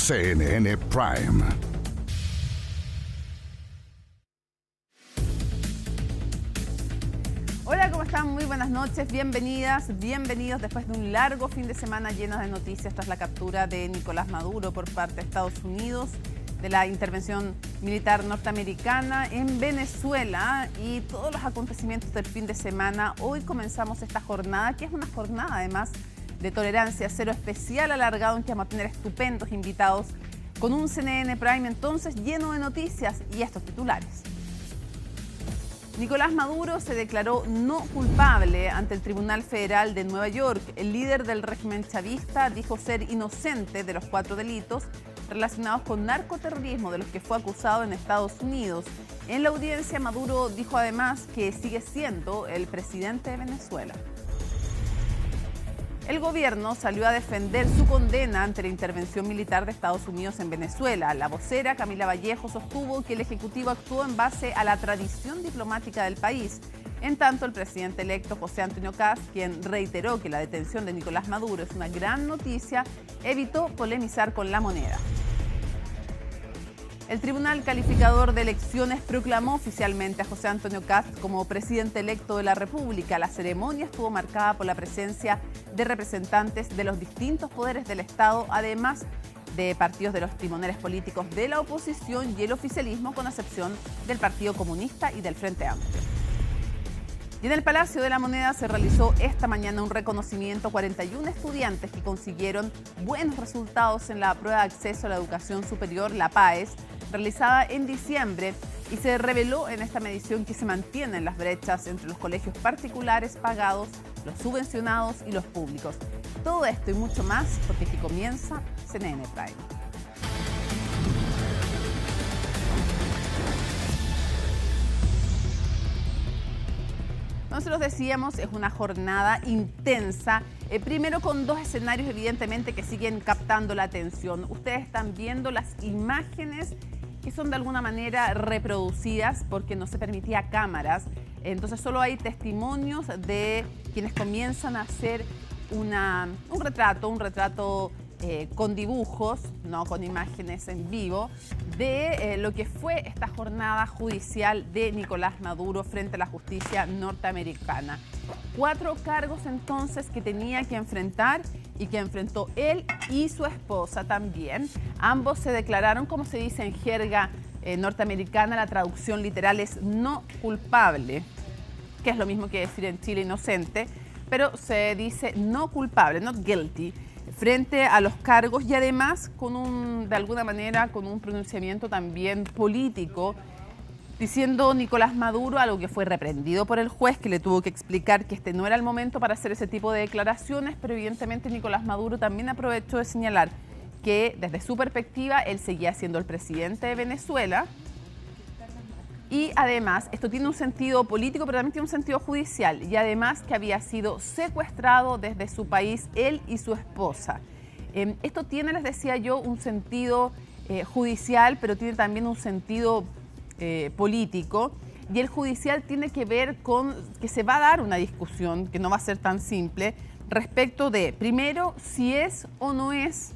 CNN Prime. Hola, ¿cómo están? Muy buenas noches, bienvenidas, bienvenidos después de un largo fin de semana lleno de noticias tras la captura de Nicolás Maduro por parte de Estados Unidos, de la intervención militar norteamericana en Venezuela y todos los acontecimientos del fin de semana. Hoy comenzamos esta jornada, que es una jornada además de tolerancia cero especial alargado, en que vamos a tener estupendos invitados con un CNN Prime entonces lleno de noticias y estos titulares. Nicolás Maduro se declaró no culpable ante el Tribunal Federal de Nueva York. El líder del régimen chavista dijo ser inocente de los 4 delitos relacionados con narcoterrorismo de los que fue acusado en Estados Unidos. En la audiencia, Maduro dijo además que sigue siendo el presidente de Venezuela. El gobierno salió a defender su condena ante la intervención militar de Estados Unidos en Venezuela. La vocera Camila Vallejo sostuvo que el Ejecutivo actuó en base a la tradición diplomática del país. En tanto, el presidente electo José Antonio Kast, quien reiteró que la detención de Nicolás Maduro es una gran noticia, evitó polemizar con La Moneda. El Tribunal Calificador de Elecciones proclamó oficialmente a José Antonio Kast como presidente electo de la República. La ceremonia estuvo marcada por la presencia de representantes de los distintos poderes del Estado, además de partidos de los timoneles políticos de la oposición y el oficialismo, con excepción del Partido Comunista y del Frente Amplio. Y en el Palacio de la Moneda se realizó esta mañana un reconocimiento a 41 estudiantes que consiguieron buenos resultados en la prueba de acceso a la educación superior, la PAES, realizada en diciembre, y se reveló en esta medición que se mantienen las brechas entre los colegios particulares pagados, los subvencionados y los públicos. Todo esto y mucho más porque aquí comienza CNN Prime. Nosotros decíamos, es una jornada intensa, primero con 2 escenarios evidentemente que siguen captando la atención. Ustedes están viendo las imágenes que son de alguna manera reproducidas porque no se permitía cámaras. Entonces solo hay testimonios de quienes comienzan a hacer un retrato con dibujos, no con imágenes en vivo, de lo que fue esta jornada judicial de Nicolás Maduro frente a la justicia norteamericana. 4 cargos entonces que tenía que enfrentar y que enfrentó él y su esposa también. Ambos se declararon, como se dice en jerga norteamericana, la traducción literal es no culpable, que es lo mismo que decir en Chile inocente, pero se dice no culpable, not guilty, frente a los cargos y además de alguna manera con un pronunciamiento también político, diciendo Nicolás Maduro algo que fue reprendido por el juez, que le tuvo que explicar que este no era el momento para hacer ese tipo de declaraciones, pero evidentemente Nicolás Maduro también aprovechó de señalar que desde su perspectiva él seguía siendo el presidente de Venezuela. Y además, esto tiene un sentido político, pero también tiene un sentido judicial. Y además que había sido secuestrado desde su país él y su esposa. Esto tiene, les decía yo, un sentido judicial, pero tiene también un sentido político. Y el judicial tiene que ver con que se va a dar una discusión, que no va a ser tan simple, respecto de, primero, si es o no es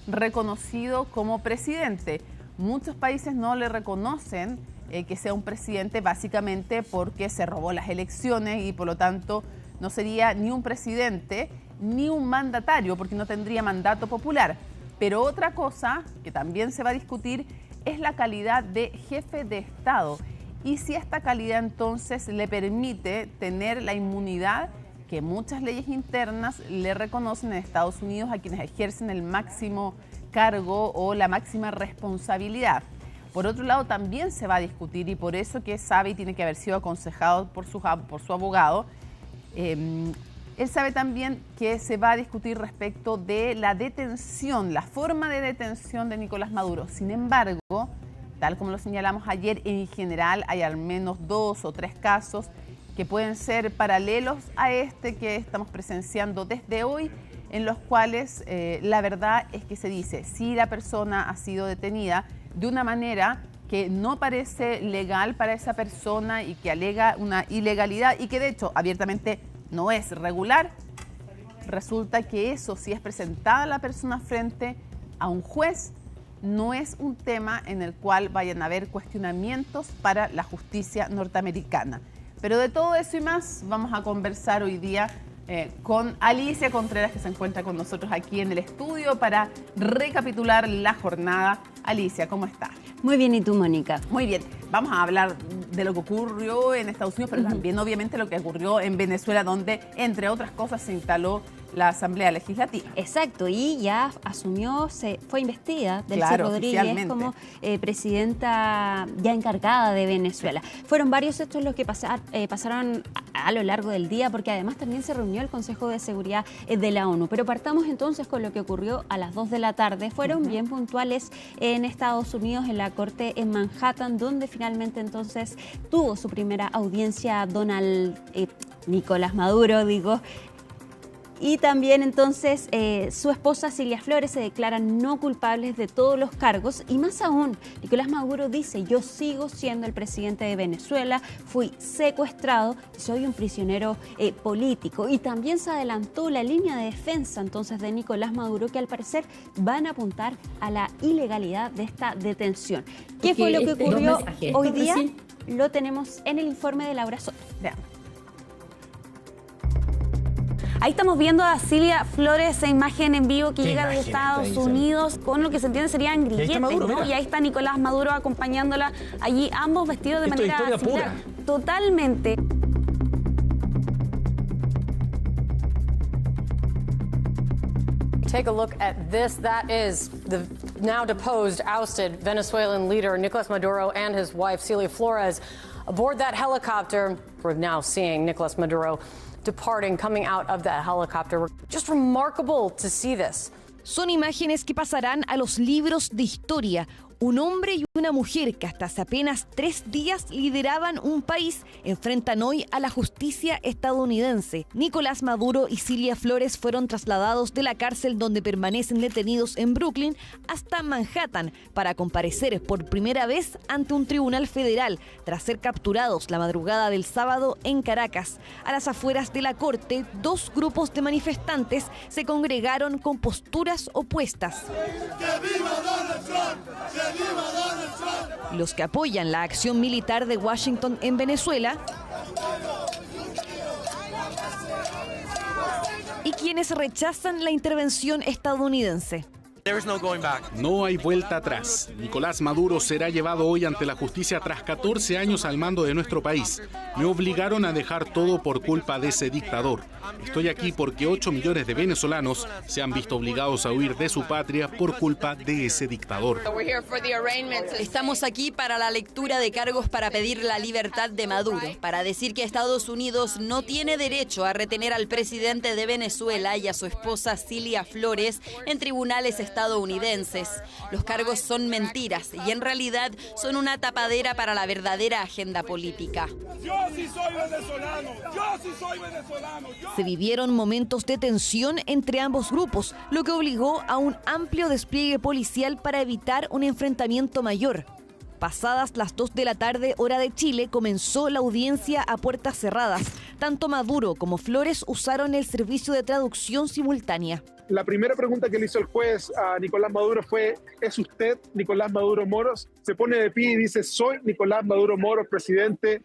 reconocido como presidente. Muchos países no le reconocen que sea un presidente básicamente porque se robó las elecciones y por lo tanto no sería ni un presidente ni un mandatario porque no tendría mandato popular. Pero otra cosa que también se va a discutir es la calidad de jefe de Estado y si esta calidad entonces le permite tener la inmunidad que muchas leyes internas le reconocen en Estados Unidos a quienes ejercen el máximo cargo o la máxima responsabilidad. Por otro lado, también se va a discutir, y por eso que sabe y tiene que haber sido aconsejado por su abogado, él sabe también que se va a discutir respecto de la detención, la forma de detención de Nicolás Maduro. Sin embargo, tal como lo señalamos ayer, en general hay al menos 2 o 3 casos que pueden ser paralelos a este que estamos presenciando desde hoy, en los cuales la verdad es que se dice si la persona ha sido detenida de una manera que no parece legal para esa persona y que alega una ilegalidad y que de hecho abiertamente no es regular, resulta que eso, si es presentada la persona frente a un juez, no es un tema en el cual vayan a haber cuestionamientos para la justicia norteamericana. Pero de todo eso y más vamos a conversar hoy día con Alicia Contreras, que se encuentra con nosotros aquí en el estudio para recapitular la jornada. Alicia, ¿cómo estás? Muy bien, ¿y tú, Mónica? Muy bien. Vamos a hablar de lo que ocurrió en Estados Unidos, pero también obviamente lo que ocurrió en Venezuela, donde, entre otras cosas, se instaló la Asamblea Legislativa. Exacto, y ya asumió, fue investida Delcy Claro, Rodríguez como presidenta ya encargada de Venezuela. Fueron varios hechos los que pasaron a lo largo del día, porque además también se reunió el Consejo de Seguridad de la ONU. Pero partamos entonces con lo que ocurrió a las 2 de la tarde. Fueron bien puntuales en Estados Unidos, en la corte en Manhattan, donde finalmente entonces tuvo su primera audiencia Nicolás Maduro, y también entonces su esposa Cilia Flores se declaran no culpables de todos los cargos, y más aún, Nicolás Maduro dice: yo sigo siendo el presidente de Venezuela, fui secuestrado y soy un prisionero político. Y también se adelantó la línea de defensa entonces de Nicolás Maduro, que al parecer van a apuntar a la ilegalidad de esta detención. ¿Qué fue lo que ocurrió hoy día? Lo tenemos en el informe de Laura Soto. Veamos. Ahí estamos viendo a Cilia Flores, esa imagen en vivo que llega de Estados Unidos con lo que se entiende serían grilletes, ¿no? Y ahí está Nicolás Maduro acompañándola allí, ambos vestidos de manera similar. Totalmente. Take a look at this. That is the now deposed, ousted Venezuelan leader Nicolás Maduro and his wife Cilia Flores aboard that helicopter. We're now seeing Nicolás Maduro departing, coming out of that helicopter. Just remarkable to see this. Son imágenes que pasarán a los libros de historia. Un hombre y una mujer que hasta hace apenas 3 días lideraban un país enfrentan hoy a la justicia estadounidense. Nicolás Maduro y Cilia Flores fueron trasladados de la cárcel donde permanecen detenidos en Brooklyn hasta Manhattan para comparecer por primera vez ante un tribunal federal tras ser capturados la madrugada del sábado en Caracas. A las afueras de la corte, 2 grupos de manifestantes se congregaron con posturas opuestas. ¡Que viva Donald Trump! Los que apoyan la acción militar de Washington en Venezuela y quienes rechazan la intervención estadounidense. No hay vuelta atrás. Nicolás Maduro será llevado hoy ante la justicia tras 14 años al mando de nuestro país. Me obligaron a dejar todo por culpa de ese dictador. Estoy aquí porque 8 millones de venezolanos se han visto obligados a huir de su patria por culpa de ese dictador. Estamos aquí para la lectura de cargos para pedir la libertad de Maduro, para decir que Estados Unidos no tiene derecho a retener al presidente de Venezuela y a su esposa Cilia Flores en tribunales estadounidenses. Los cargos son mentiras y en realidad son una tapadera para la verdadera agenda política. Yo sí soy venezolano, yo sí soy venezolano. Se vivieron momentos de tensión entre ambos grupos, lo que obligó a un amplio despliegue policial para evitar un enfrentamiento mayor. Pasadas las 2 de la tarde, hora de Chile, comenzó la audiencia a puertas cerradas. Tanto Maduro como Flores usaron el servicio de traducción simultánea. La primera pregunta que le hizo el juez a Nicolás Maduro fue: ¿es usted Nicolás Maduro Moros? Se pone de pie y dice: soy Nicolás Maduro Moros, presidente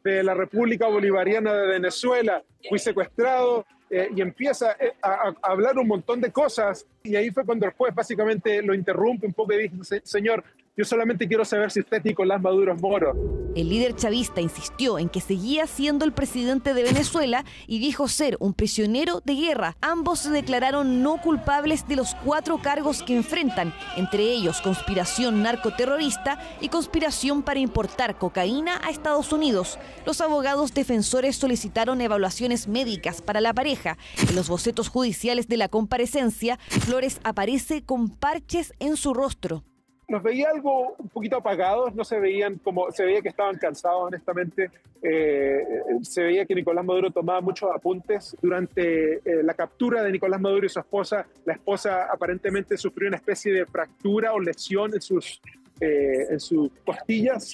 de la República Bolivariana de Venezuela. Fui secuestrado, y empieza a hablar un montón de cosas. Y ahí fue cuando el juez básicamente lo interrumpe un poco y dice: señor, yo solamente quiero saber si usted es Nicolás Maduro Moros. El líder chavista insistió en que seguía siendo el presidente de Venezuela y dijo ser un prisionero de guerra. Ambos se declararon no culpables de los 4 cargos que enfrentan, entre ellos conspiración narcoterrorista y conspiración para importar cocaína a Estados Unidos. Los abogados defensores solicitaron evaluaciones médicas para la pareja. En los bocetos judiciales de la comparecencia, Flores aparece con parches en su rostro. Los veía algo un poquito apagados, no se veían como, se veía que estaban cansados, honestamente. Se veía que Nicolás Maduro tomaba muchos apuntes. Durante la captura de Nicolás Maduro y su esposa, la esposa aparentemente sufrió una especie de fractura o lesión en sus en sus costillas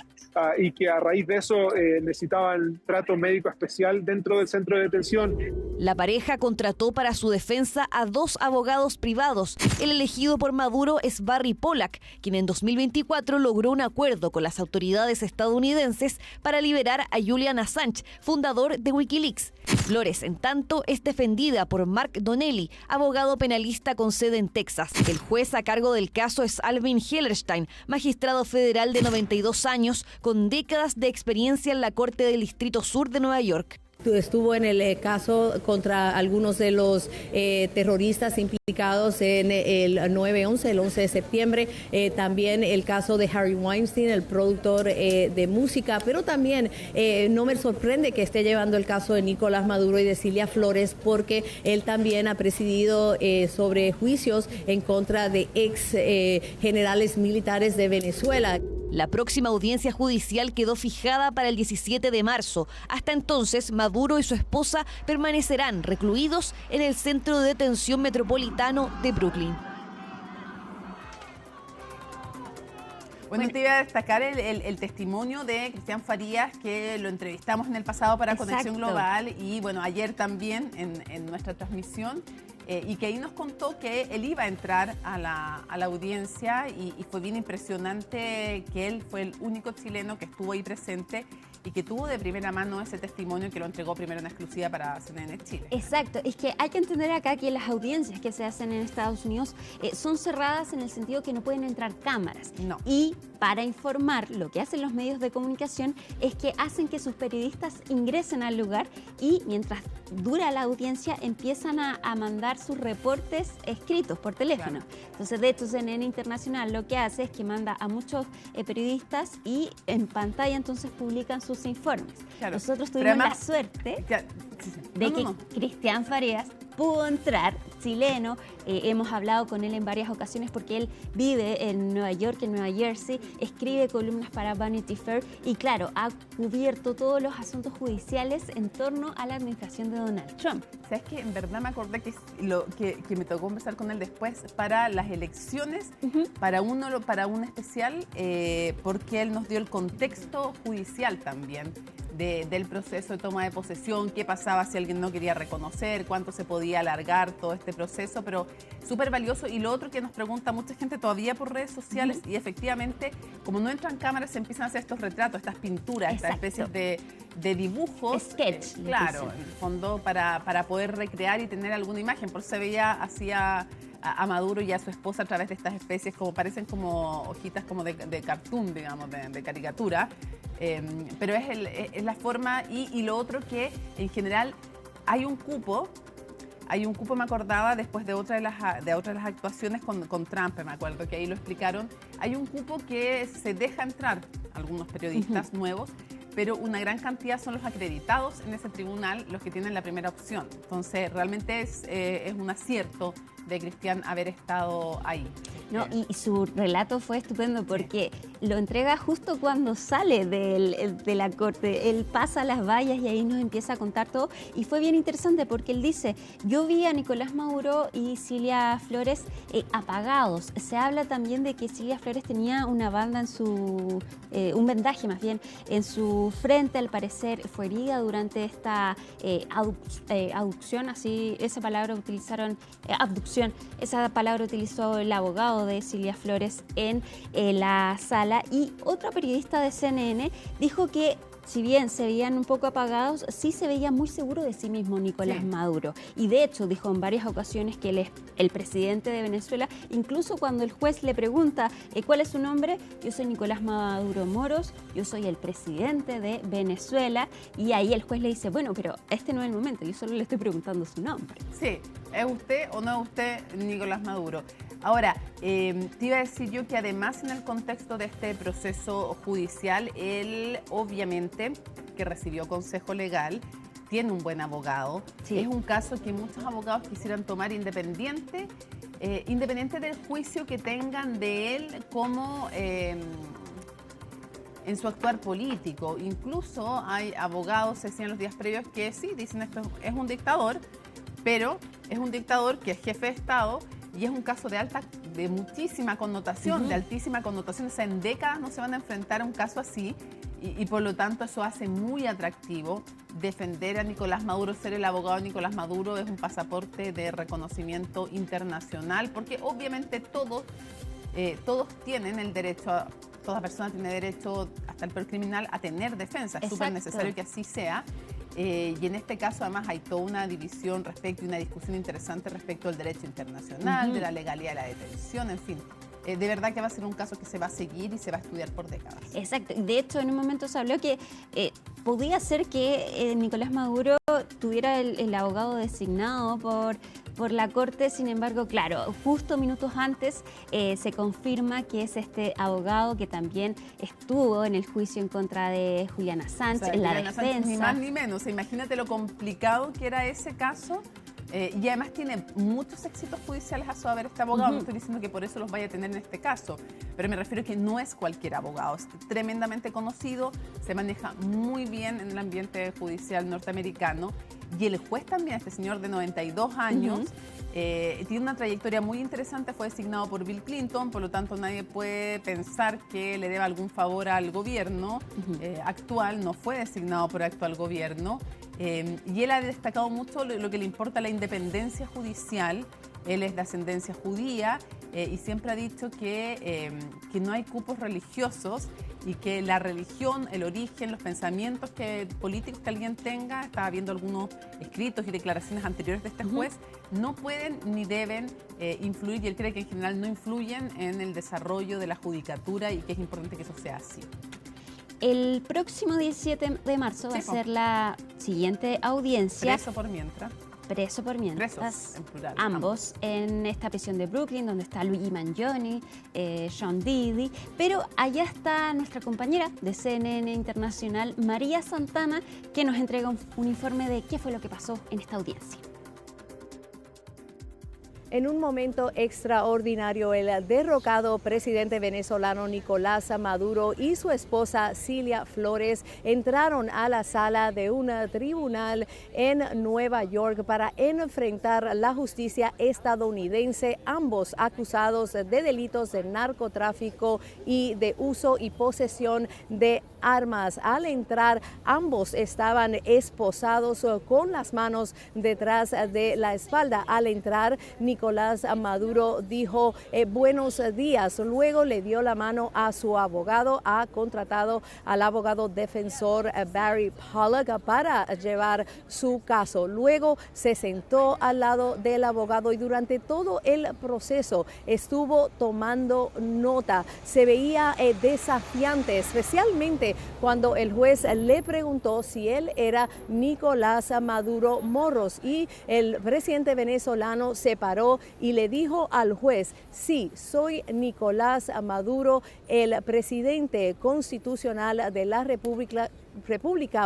y que a raíz de eso necesitaban trato médico especial dentro del centro de detención. La pareja contrató para su defensa a 2 abogados privados. El elegido por Maduro es Barry Pollack, quien en 2024 logró un acuerdo con las autoridades estadounidenses para liberar a Julian Assange, fundador de Wikileaks. Flores, en tanto, es defendida por Mark Donnelly, abogado penalista con sede en Texas. El juez a cargo del caso es Alvin Hellerstein, magistrado federal de 92 años, con décadas de experiencia en la Corte del Distrito Sur de Nueva York. Estuvo en el caso contra algunos de los terroristas implicados en el 9/11, el 11 de septiembre, también el caso de Harvey Weinstein, el productor de música, pero también no me sorprende que esté llevando el caso de Nicolás Maduro y de Cilia Flores, porque él también ha presidido sobre juicios en contra de ex generales militares de Venezuela. La próxima audiencia judicial quedó fijada para el 17 de marzo. Hasta entonces, Maduro y su esposa permanecerán recluidos en el Centro de Detención Metropolitano de Brooklyn. Bueno, te iba a destacar el testimonio de Cristian Farías, que lo entrevistamos en el pasado para Conexión Global y bueno, ayer también en nuestra transmisión. Y que ahí nos contó que él iba a entrar a la audiencia y fue bien impresionante que él fue el único chileno que estuvo ahí presente y que tuvo de primera mano ese testimonio que lo entregó primero en exclusiva para CNN Chile. Exacto, es que hay que entender acá que las audiencias que se hacen en Estados Unidos son cerradas en el sentido que no pueden entrar cámaras. No. Y para informar, lo que hacen los medios de comunicación es que hacen que sus periodistas ingresen al lugar y mientras dura la audiencia empiezan a mandar sus reportes escritos por teléfono. Claro. Entonces, de hecho, CNN Internacional lo que hace es que manda a muchos periodistas y en pantalla entonces publican sus informes. Claro. Nosotros tuvimos la suerte de que Cristian Farías pudo entrar, chileno. Hemos hablado con él en varias ocasiones porque él vive en Nueva York, en Nueva Jersey, escribe columnas para Vanity Fair y claro, ha cubierto todos los asuntos judiciales en torno a la administración de Donald Trump. ¿Sabes qué? En verdad me acordé que me tocó conversar con él después para las elecciones, para un especial, porque él nos dio el contexto judicial también del proceso de toma de posesión, qué pasaba si alguien no quería reconocer, cuánto se podía alargar todo este proceso, pero súper valioso. Y lo otro que nos pregunta mucha gente todavía por redes sociales, y efectivamente, como no entran cámaras, se empiezan a hacer estos retratos, estas pinturas, estas especies de dibujos. Sketch. Claro, en el fondo para poder recrear y tener alguna imagen. Por eso se veía a Maduro y a su esposa a través de estas especies, como parecen como hojitas como de cartoon, digamos, de caricatura. Pero es la forma y lo otro que en general hay un cupo, me acordaba después de otra de las actuaciones con Trump, me acuerdo que ahí lo explicaron, hay un cupo que se deja entrar algunos periodistas nuevos, pero una gran cantidad son los acreditados en ese tribunal, los que tienen la primera opción. Entonces realmente es un acierto de Cristian haber estado ahí. No, y su relato fue estupendo porque lo entrega justo cuando sale de la corte. Él pasa las vallas y ahí nos empieza a contar todo. Y fue bien interesante porque él dice, yo vi a Nicolás Maduro y Cilia Flores apagados. Se habla también de que Cilia Flores tenía una banda un vendaje más bien, en su frente. Al parecer fue herida durante esta abducción, así esa palabra utilizaron, abducción, esa palabra utilizó el abogado de Cilia Flores en la sala. Y otra periodista de CNN dijo que si bien se veían un poco apagados, sí se veía muy seguro de sí mismo Nicolás Maduro. Y de hecho dijo en varias ocasiones que él es el presidente de Venezuela. Incluso cuando el juez le pregunta ¿cuál es su nombre? Yo soy Nicolás Maduro Moros, yo soy el presidente de Venezuela. Y ahí el juez le dice, bueno, pero este no es el momento, yo solo le estoy preguntando su nombre. Sí, ¿es usted o no es usted Nicolás Maduro? Ahora, te iba a decir yo que además en el contexto de este proceso judicial, él obviamente que recibió consejo legal, tiene un buen abogado. Sí. Es un caso que muchos abogados quisieran tomar independiente del juicio que tengan de él como en su actuar político. Incluso hay abogados, decían los días previos, que sí, dicen esto es un dictador, pero es un dictador que es jefe de Estado. Y es un caso de alta de muchísima connotación, de altísima connotación. O sea, en décadas no se van a enfrentar a un caso así y por lo tanto eso hace muy atractivo defender a Nicolás Maduro. Ser el abogado de Nicolás Maduro es un pasaporte de reconocimiento internacional, porque obviamente todos tienen el derecho toda persona tiene derecho, hasta el peor criminal, a tener defensa. Es súper necesario que así sea. Y en este caso además hay toda una división respecto y una discusión interesante respecto al derecho internacional, de la legalidad de la detención, en fin. De verdad que va a ser un caso que se va a seguir y se va a estudiar por décadas. Exacto. De hecho, en un momento se habló que podía ser que Nicolás Maduro tuviera el abogado designado por la Corte. Sin embargo, claro, justo minutos antes se confirma que es este abogado que también estuvo en el juicio en contra de Julian Assange, en la defensa. Sánchez, ni más ni menos. Imagínate lo complicado que era ese caso. Y además tiene muchos éxitos judiciales a su haber este abogado. No estoy diciendo que por eso los vaya a tener en este caso, pero me refiero a que no es cualquier abogado. Es tremendamente conocido, se maneja muy bien en el ambiente judicial norteamericano. Y el juez también, este señor de 92 años, tiene una trayectoria muy interesante, fue designado por Bill Clinton, por lo tanto nadie puede pensar que le deba algún favor al gobierno actual, no fue designado por el actual gobierno. Y él ha destacado mucho lo que le importa la independencia judicial. Él es de ascendencia judía y siempre ha dicho que no hay cupos religiosos y que la religión, el origen, los pensamientos políticos que alguien tenga, estaba viendo algunos escritos y declaraciones anteriores de este juez, no pueden ni deben influir, y él cree que en general no influyen en el desarrollo de la judicatura y que es importante que eso sea así. El próximo 17 de marzo va a ser la siguiente audiencia. Preso por mientras. Preso por mientras. Presos, en plural. Ambos en esta prisión de Brooklyn, donde está Luigi Mangione, Sean Diddy. Pero allá está nuestra compañera de CNN Internacional, María Santana, que nos entrega un informe de qué fue lo que pasó en esta audiencia. En un momento extraordinario, el derrocado presidente venezolano Nicolás Maduro y su esposa Cilia Flores entraron a la sala de un tribunal en Nueva York para enfrentar la justicia estadounidense, ambos acusados de delitos de narcotráfico y de uso y posesión de armas. Al entrar, ambos estaban esposados con las manos detrás de la espalda. Al entrar, Nicolás Maduro dijo buenos días, luego le dio la mano a su abogado, ha contratado al abogado defensor Barry Pollock para llevar su caso. Luego se sentó al lado del abogado y durante todo el proceso estuvo tomando nota. Se veía desafiante, especialmente cuando el juez le preguntó si él era Nicolás Maduro Moros, y el presidente venezolano se paró y le dijo al juez: sí, soy Nicolás Maduro, el presidente constitucional de la República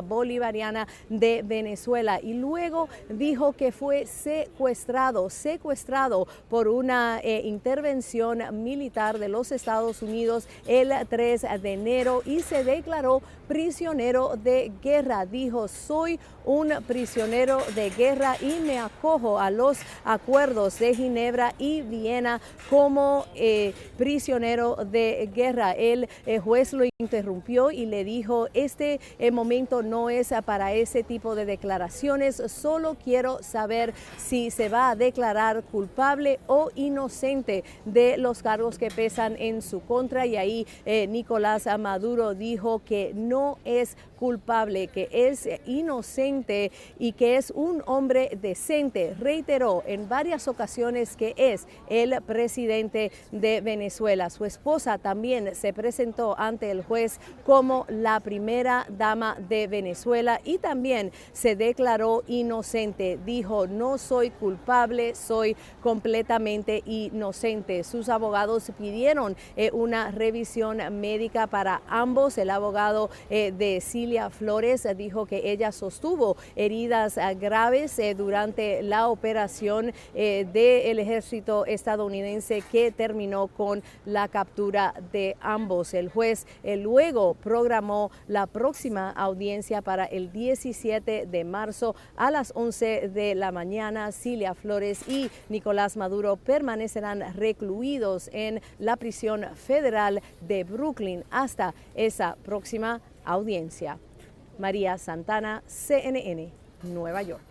Bolivariana de Venezuela. Y luego dijo que fue secuestrado por una intervención militar de los Estados Unidos el 3 de enero y se declaró prisionero de guerra. Dijo: soy un prisionero de guerra y me acojo a los acuerdos de Ginebra y Viena como prisionero de guerra. El juez lo interrumpió y le dijo: este momento no es para ese tipo de declaraciones, solo quiero saber si se va a declarar culpable o inocente de los cargos que pesan en su contra. Y ahí Nicolás Maduro dijo que no es culpable, que es inocente y que es un hombre decente. Reiteró en varias ocasiones que es el presidente de Venezuela. Su esposa también se presentó ante el juez como la primera dama de Venezuela y también se declaró inocente. Dijo: no soy culpable, soy completamente inocente. Sus abogados pidieron una revisión médica para ambos. El abogado de Cilia Flores dijo que ella sostuvo heridas graves durante la operación del ejército estadounidense que terminó con la captura de ambos. El juez luego programó la próxima audiencia para el 17 de marzo a las 11 de la mañana. Cilia Flores y Nicolás Maduro permanecerán recluidos en la prisión federal de Brooklyn hasta esa próxima audiencia. María Santana, CNN, Nueva York.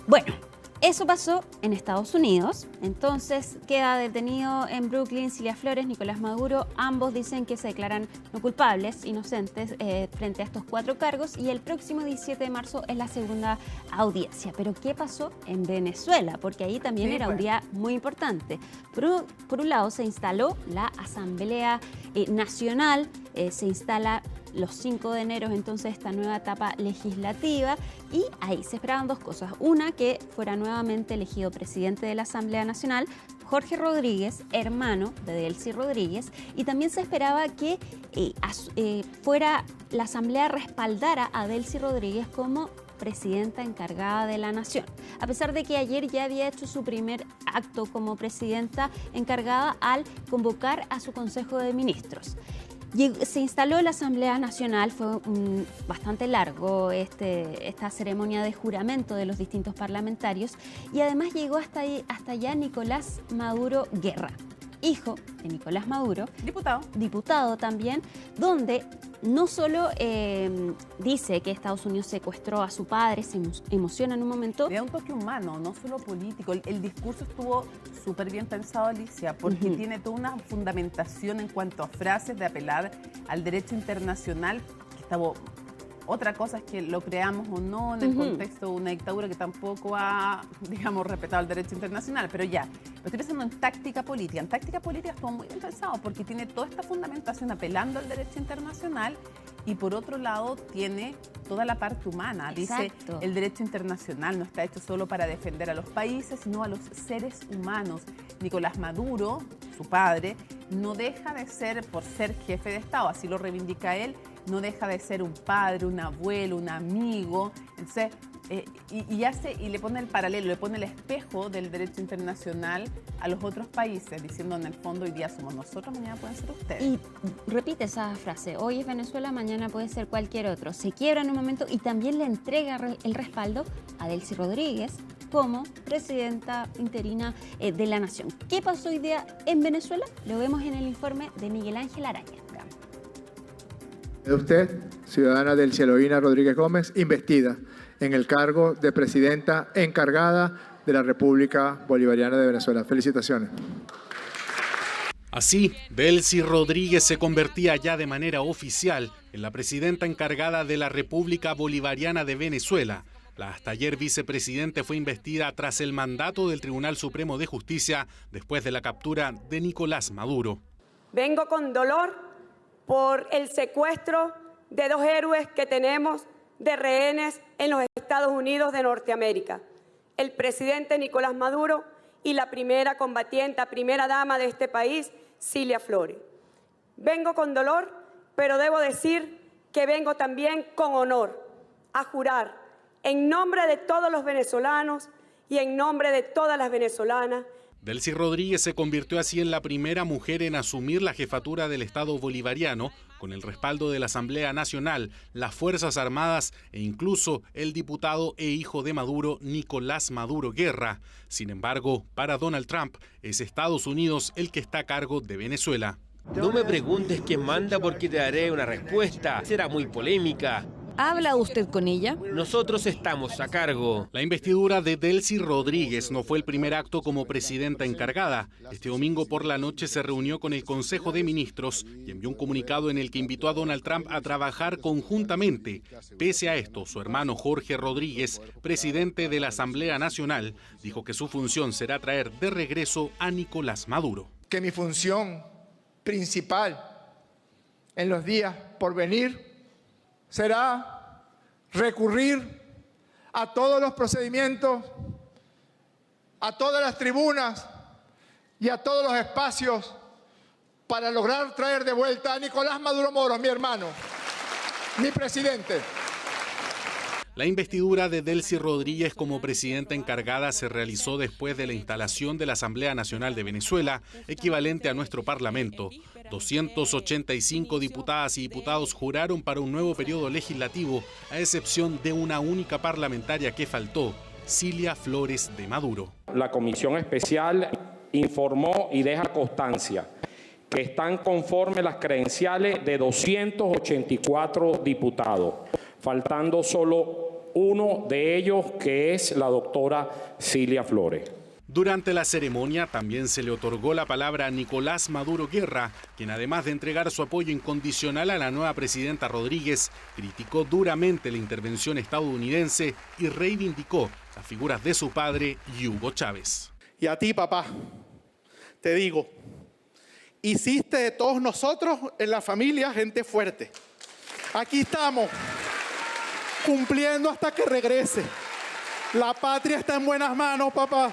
Bueno, eso pasó en Estados Unidos. Entonces queda detenido en Brooklyn Cilia Flores, Nicolás Maduro. Ambos dicen que se declaran no culpables, inocentes, frente a estos 4 cargos. Y el próximo 17 de marzo es la segunda audiencia. Pero ¿qué pasó en Venezuela? Porque ahí también era un día muy importante. Por un lado, se instaló la Asamblea Nacional, se instala los 5 de enero, entonces, esta nueva etapa legislativa, y ahí se esperaban 2 cosas. Una, que fuera nuevamente elegido presidente de la Asamblea Nacional Jorge Rodríguez, hermano de Delcy Rodríguez, y también se esperaba que fuera la Asamblea respaldara a Delcy Rodríguez como presidenta encargada de la nación, a pesar de que ayer ya había hecho su primer acto como presidenta encargada al convocar a su Consejo de Ministros. Se instaló la Asamblea Nacional, fue bastante largo esta ceremonia de juramento de los distintos parlamentarios, y además llegó hasta allá Nicolás Maduro Guerra, hijo de Nicolás Maduro, diputado también, donde no solo dice que Estados Unidos secuestró a su padre, se emociona en un momento. Le da un toque humano, no solo político. El discurso estuvo súper bien pensado, Alicia, porque tiene toda una fundamentación en cuanto a frases de apelar al derecho internacional, que estaba... Otra cosa es que lo creamos o no en el contexto de una dictadura que tampoco ha, digamos, respetado el derecho internacional, pero ya, lo estoy pensando en táctica política. En táctica política estuvo muy bien pensado porque tiene toda esta fundamentación apelando al derecho internacional y por otro lado tiene toda la parte humana. Dice, el derecho internacional no está hecho solo para defender a los países, sino a los seres humanos. Nicolás Maduro, su padre, no deja de ser, por ser jefe de Estado, así lo reivindica él, no deja de ser un padre, un abuelo, un amigo. Entonces, y le pone el paralelo, le pone el espejo del derecho internacional a los otros países, diciendo en el fondo, hoy día somos nosotros, mañana pueden ser ustedes. Y repite esa frase, hoy es Venezuela, mañana puede ser cualquier otro. Se quiebra en un momento y también le entrega el respaldo a Delcy Rodríguez como presidenta interina de la nación. ¿Qué pasó hoy día en Venezuela? Lo vemos en el informe de Miguel Ángel Araña. De usted, ciudadana Delcy Eloína Rodríguez Gómez, investida en el cargo de presidenta encargada de la República Bolivariana de Venezuela. Felicitaciones. Así, Delcy Rodríguez se convertía ya de manera oficial en la presidenta encargada de la República Bolivariana de Venezuela. La hasta ayer vicepresidente fue investida tras el mandato del Tribunal Supremo de Justicia después de la captura de Nicolás Maduro. Vengo con dolor por el secuestro de 2 héroes que tenemos de rehenes en los Estados Unidos de Norteamérica, el presidente Nicolás Maduro y la primera combatiente, primera dama de este país, Cilia Flores. Vengo con dolor, pero debo decir que vengo también con honor a jurar en nombre de todos los venezolanos y en nombre de todas las venezolanas. Delcy Rodríguez se convirtió así en la primera mujer en asumir la jefatura del Estado bolivariano, con el respaldo de la Asamblea Nacional, las Fuerzas Armadas e incluso el diputado e hijo de Maduro, Nicolás Maduro Guerra. Sin embargo, para Donald Trump, es Estados Unidos el que está a cargo de Venezuela. No me preguntes quién manda porque te daré una respuesta. Será muy polémica. ¿Ha hablado usted con ella? Nosotros estamos a cargo. La investidura de Delcy Rodríguez no fue el primer acto como presidenta encargada. Este domingo por la noche se reunió con el Consejo de Ministros y envió un comunicado en el que invitó a Donald Trump a trabajar conjuntamente. Pese a esto, su hermano Jorge Rodríguez, presidente de la Asamblea Nacional, dijo que su función será traer de regreso a Nicolás Maduro. Que mi función principal en los días por venir será recurrir a todos los procedimientos, a todas las tribunas y a todos los espacios para lograr traer de vuelta a Nicolás Maduro Moros, mi hermano, mi presidente. La investidura de Delcy Rodríguez como presidenta encargada se realizó después de la instalación de la Asamblea Nacional de Venezuela, equivalente a nuestro Parlamento. 285 diputadas y diputados juraron para un nuevo periodo legislativo, a excepción de una única parlamentaria que faltó, Cilia Flores de Maduro. La comisión especial informó y deja constancia que están conformes las credenciales de 284 diputados, faltando solo uno de ellos, que es la doctora Cilia Flores. Durante la ceremonia también se le otorgó la palabra a Nicolás Maduro Guerra, quien además de entregar su apoyo incondicional a la nueva presidenta Rodríguez, criticó duramente la intervención estadounidense y reivindicó las figuras de su padre y Hugo Chávez. Y a ti, papá, te digo, hiciste de todos nosotros en la familia gente fuerte. Aquí estamos, cumpliendo hasta que regrese. La patria está en buenas manos, papá.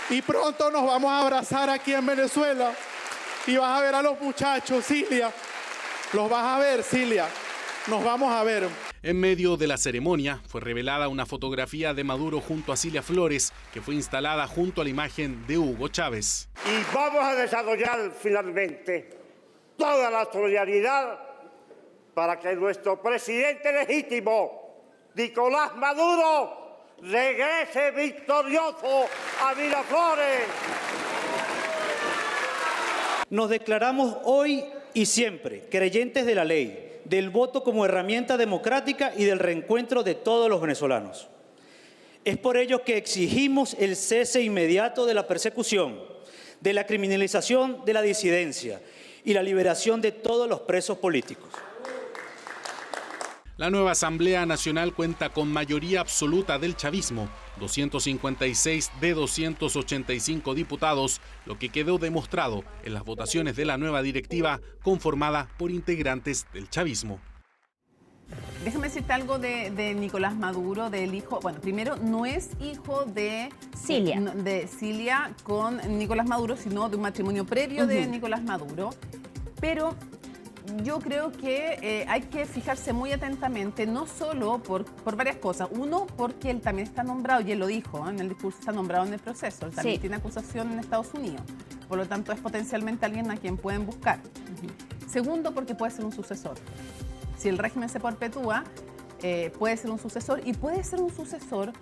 Y pronto nos vamos a abrazar aquí en Venezuela. Y vas a ver a los muchachos, Cilia. Los vas a ver, Cilia. Nos vamos a ver. En medio de la ceremonia fue revelada una fotografía de Maduro junto a Cilia Flores, que fue instalada junto a la imagen de Hugo Chávez. Y vamos a desarrollar finalmente toda la solidaridad para que nuestro presidente legítimo, Nicolás Maduro, regrese victorioso a Miraflores. Nos declaramos hoy y siempre creyentes de la ley, del voto como herramienta democrática y del reencuentro de todos los venezolanos. Es por ello que exigimos el cese inmediato de la persecución, de la criminalización de la disidencia y la liberación de todos los presos políticos. La nueva Asamblea Nacional cuenta con mayoría absoluta del chavismo, 256 de 285 diputados, lo que quedó demostrado en las votaciones de la nueva directiva conformada por integrantes del chavismo. Déjame decirte algo de Nicolás Maduro, del hijo. Bueno, primero, no es hijo de Cilia con Nicolás Maduro, sino de un matrimonio previo de Nicolás Maduro. Pero yo creo que hay que fijarse muy atentamente, no solo por varias cosas. Uno, porque él también está nombrado, y él lo dijo en el discurso, está nombrado en el proceso. Él también tiene acusación en Estados Unidos. Por lo tanto, es potencialmente alguien a quien pueden buscar. Segundo, porque puede ser un sucesor. Si el régimen se perpetúa, puede ser un sucesor, y puede ser un sucesor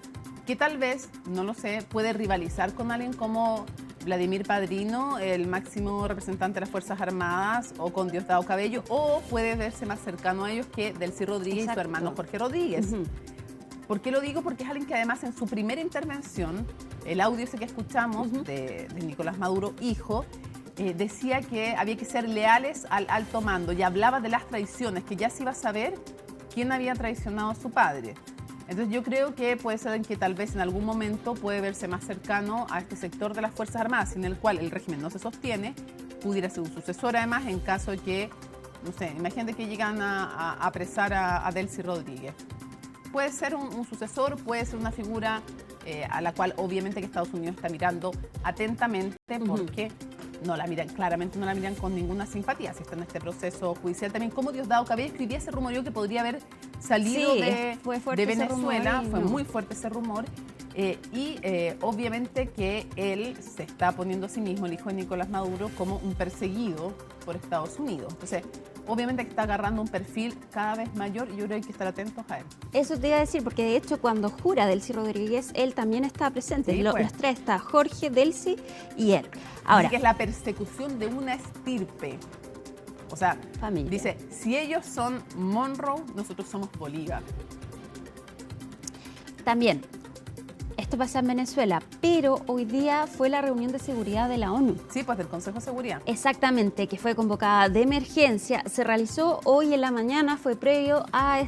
que tal vez, no lo sé, puede rivalizar con alguien como Vladimir Padrino, el máximo representante de las Fuerzas Armadas, o con Diosdado Cabello, o puede verse más cercano a ellos que Delcy Rodríguez y su hermano Jorge Rodríguez. ¿Por qué lo digo? Porque es alguien que además en su primera intervención, el audio ese que escuchamos de Nicolás Maduro, hijo, decía que había que ser leales al alto mando, y hablaba de las traiciones, que ya se iba a saber quién había traicionado a su padre. Entonces yo creo que puede ser que tal vez en algún momento puede verse más cercano a este sector de las Fuerzas Armadas, sin el cual el régimen no se sostiene, pudiera ser un sucesor además en caso de que, no sé, imagínate que llegan a apresar a Delcy Rodríguez. Puede ser un sucesor, puede ser una figura a la cual obviamente que Estados Unidos está mirando atentamente, porque no la miran, claramente no la miran con ninguna simpatía. Si está en este proceso judicial también, como Diosdado Cabello escribía ese rumorio que podría haber salido de Venezuela, fue muy fuerte ese rumor. Obviamente que él se está poniendo a sí mismo, el hijo de Nicolás Maduro, como un perseguido por Estados Unidos. Entonces, obviamente que está agarrando un perfil cada vez mayor, y yo creo que hay que estar atentos a él. Eso te iba a decir, porque de hecho cuando jura Delcy Rodríguez, él también está presente. Los tres, está Jorge, Delcy y él. Ahora, que es la persecución de una estirpe. O sea, familia. Dice, si ellos son Monroe, nosotros somos Bolívar. También, esto pasa en Venezuela, pero hoy día fue la reunión de seguridad de la ONU. Sí, pues del Consejo de Seguridad. Exactamente, que fue convocada de emergencia. Se realizó hoy en la mañana, fue previo a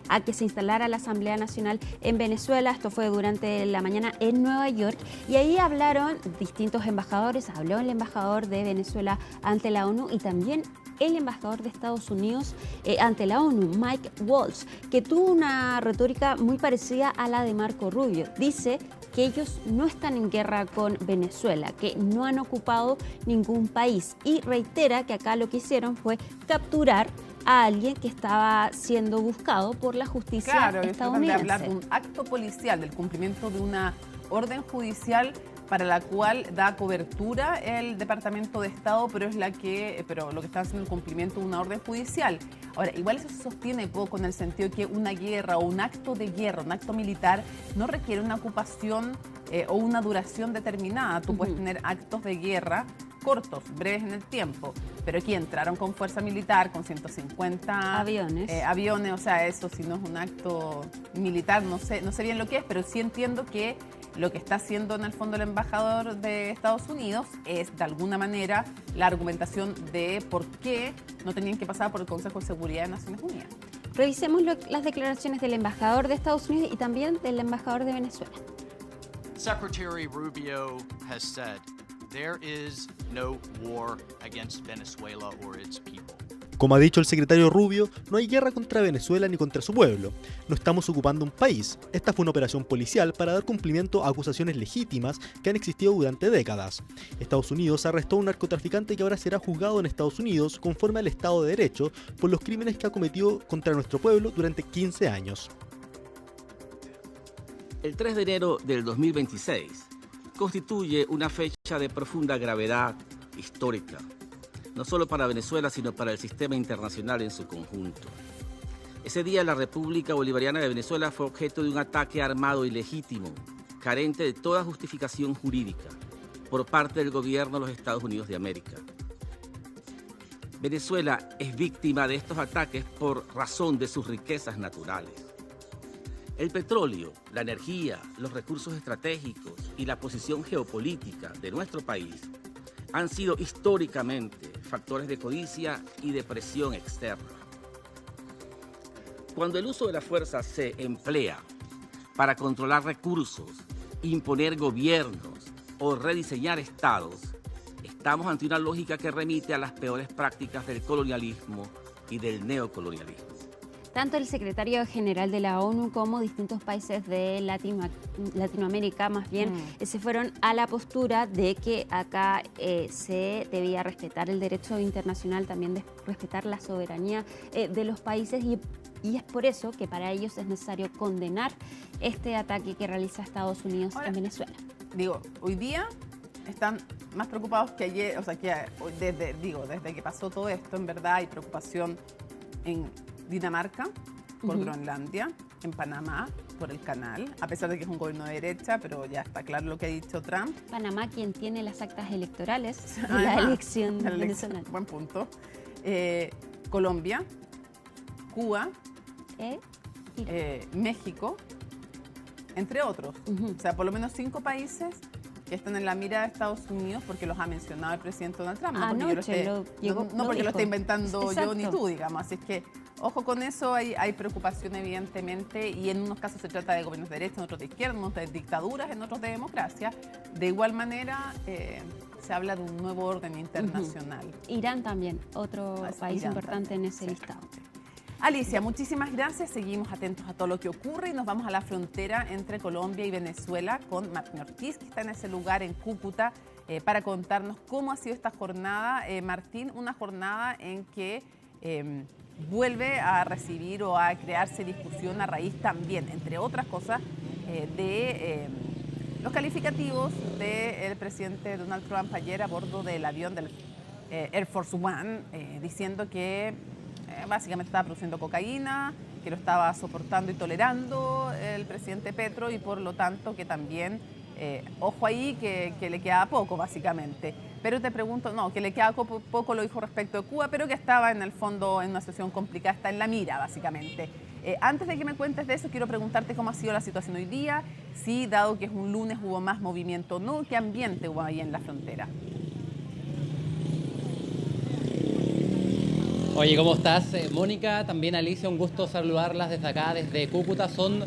a que se instalara la Asamblea Nacional en Venezuela. Esto fue durante la mañana en Nueva York, y ahí hablaron distintos embajadores. Habló el embajador de Venezuela ante la ONU y también el embajador de Estados Unidos ante la ONU, Mike Waltz, que tuvo una retórica muy parecida a la de Marco Rubio. Dice que ellos no están en guerra con Venezuela, que no han ocupado ningún país, y reitera que acá lo que hicieron fue capturar a alguien que estaba siendo buscado por la justicia estadounidense. De hablar de un acto policial, del cumplimiento de una orden judicial para la cual da cobertura el Departamento de Estado, pero lo que está haciendo el cumplimiento de una orden judicial. Ahora, igual eso se sostiene poco en el sentido de que una guerra o un acto de guerra, un acto militar, no requiere una ocupación o una duración determinada. Tú puedes tener actos de guerra cortos, breves en el tiempo, pero aquí entraron con fuerza militar, con 150 aviones, o sea, eso si no es un acto militar, no sé bien lo que es, pero sí entiendo que lo que está haciendo en el fondo el embajador de Estados Unidos es, de alguna manera, la argumentación de por qué no tenían que pasar por el Consejo de Seguridad de Naciones Unidas. Revisemos las declaraciones del embajador de Estados Unidos y también del embajador de Venezuela. Secretary Rubio has said there is no war against Venezuela or its people. Como ha dicho el secretario Rubio, no hay guerra contra Venezuela ni contra su pueblo. No estamos ocupando un país. Esta fue una operación policial para dar cumplimiento a acusaciones legítimas que han existido durante décadas. Estados Unidos arrestó a un narcotraficante que ahora será juzgado en Estados Unidos conforme al Estado de Derecho por los crímenes que ha cometido contra nuestro pueblo durante 15 años. El 3 de enero del 2026 constituye una fecha de profunda gravedad histórica, no solo para Venezuela, sino para el sistema internacional en su conjunto. Ese día la República Bolivariana de Venezuela fue objeto de un ataque armado ilegítimo, carente de toda justificación jurídica, por parte del gobierno de los Estados Unidos de América. Venezuela es víctima de estos ataques por razón de sus riquezas naturales. El petróleo, la energía, los recursos estratégicos y la posición geopolítica de nuestro país han sido históricamente factores de codicia y de presión externa. Cuando el uso de la fuerza se emplea para controlar recursos, imponer gobiernos o rediseñar estados, estamos ante una lógica que remite a las peores prácticas del colonialismo y del neocolonialismo. Tanto el secretario general de la ONU como distintos países de Latinoamérica, más bien, se fueron a la postura de que acá se debía respetar el derecho internacional, también de respetar la soberanía de los países y es por eso que para ellos es necesario condenar este ataque que realiza Estados Unidos en Venezuela. Digo, hoy día están más preocupados que ayer, o sea, que desde que pasó todo esto, en verdad hay preocupación en Dinamarca, por Groenlandia, en Panamá, por el canal, a pesar de que es un gobierno de derecha, pero ya está claro lo que ha dicho Trump. Panamá, quien tiene las actas electorales de la elección venezolana. Buen punto. Colombia, Cuba, México, entre otros. O sea, por lo menos 5 países que están en la mira de Estados Unidos porque los ha mencionado el presidente Donald Trump. No porque lo esté inventando yo ni tú, digamos. Así es que ojo con eso, hay preocupación evidentemente y en unos casos se trata de gobiernos de derecha, en otros de izquierda, en otros de dictaduras, en otros de democracia. De igual manera se habla de un nuevo orden internacional. Irán también, otro país importante en ese listado. Alicia, muchísimas gracias. Seguimos atentos a todo lo que ocurre y nos vamos a la frontera entre Colombia y Venezuela con Martín Ortiz, que está en ese lugar en Cúcuta, para contarnos cómo ha sido esta jornada. Martín, una jornada en que vuelve a recibir o a crearse discusión a raíz también, entre otras cosas, de los calificativos del presidente Donald Trump ayer a bordo del avión del Air Force One, diciendo que básicamente estaba produciendo cocaína, que lo estaba soportando y tolerando el presidente Petro y por lo tanto que también, ojo ahí, que le queda poco básicamente. Pero te pregunto, no, que le queda poco lo dijo respecto de Cuba, pero que estaba en el fondo en una situación complicada, está en la mira básicamente. Antes de que me cuentes de eso, quiero preguntarte cómo ha sido la situación hoy día, si dado que es un lunes hubo más movimiento o no, ¿qué ambiente hubo ahí en la frontera? Oye, ¿cómo estás? Mónica, también Alicia, un gusto saludarlas desde acá, desde Cúcuta. Son